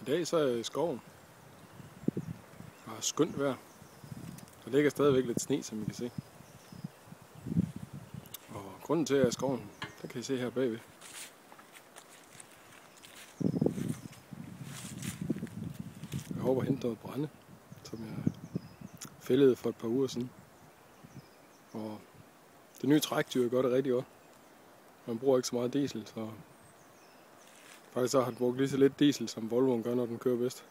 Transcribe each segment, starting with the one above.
I dag så er jeg i skoven. Der er skønt vejr. Der ligger stadigvæk lidt sne, som I kan se. Og grunden til at jeg er i skoven, der kan I se her bagved. Jeg håber at hente noget brænde, som jeg fældede for et par uger siden. Og det nye trækdyr gør det rigtig godt. Man bruger ikke så meget diesel, så faktisk så har den brugt lige så lidt diesel, som Volvoen gør, når den kører bedst.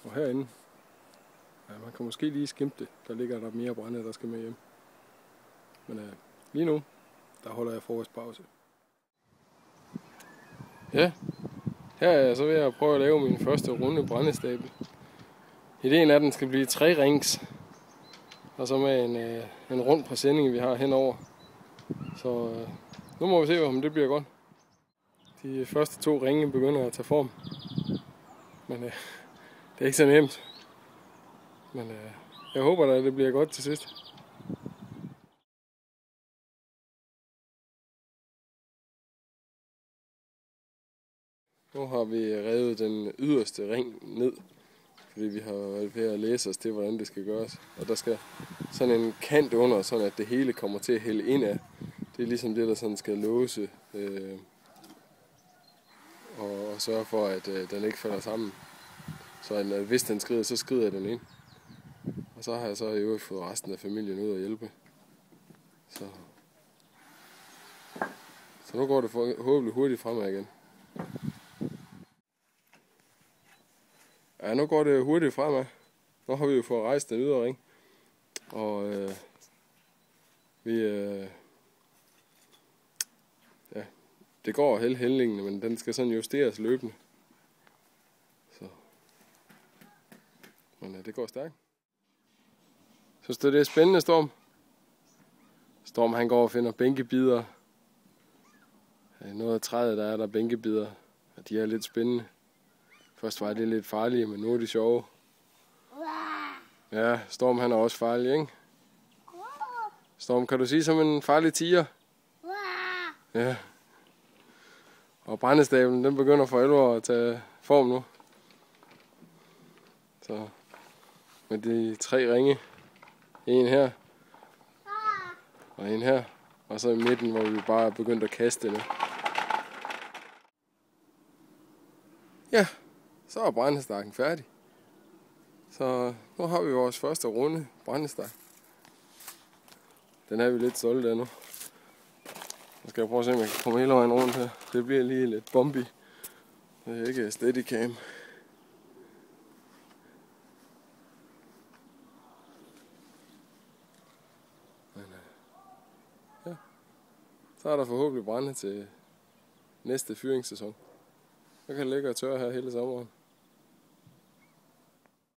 Og herinde, ja, man kan måske lige skimte det. Der ligger der mere brænde, der skal med hjem. Men lige nu, der holder jeg frokostpause. Ja, her er jeg så ved at prøve at lave min første runde brændestabel. Ideen er, at den skal blive 3 rings. Og så med en rund præsending, vi har henover. Så nu må vi se, om det bliver godt. De første 2 ringe begynder at tage form. Men det er ikke så nemt. Men jeg håber da, at det bliver godt til sidst. Nu har vi revet den yderste ring ned. Fordi vi har været ved at læse os til, hvordan det skal gøres. Og der skal sådan en kant under, sådan at det hele kommer til at hælde ind af. Det er ligesom det, der sådan skal låse. Og sørge for, at den ikke falder sammen. Så hvis den skrider, så skrider den ind. Og så har jeg så i øvrigt fået resten af familien ud og hjælpe. Så nu går det forhåbentlig hurtigt fremad igen. Ja, nu går det hurtigt fremad. Nu har vi jo fået rejst den ydre ring. Og det går hældningen, men den skal sådan justeres løbende. Så. Men det går stærkt. Synes du, det er spændende, Storm? Storm, han går og finder bænkebider. Noget af træet, der er der bænkebider. Og de er lidt spændende. Først var det lidt farlige, men nu er de sjove. Ja, Storm han er også farlig, ikke? Storm, kan du sige som en farlig tiger? Ja. Og brændestablen, den begynder for alvor at tage form nu. Så med de 3 ringe. En her. Og en her. Og så i midten, hvor vi bare er begyndt at kaste det. Ja, så er brændestakken færdig. Så nu har vi vores første runde brændestak. Den er vi lidt stolte af nu. Så skal jeg prøve at se, om jeg kan komme hele vejen rundt her. Det bliver lige lidt bumpy. Det er ikke steadicam. Men ja, så er der forhåbentlig brænde til næste fyringssæson. Så kan det ligge og tørre her hele sommeren.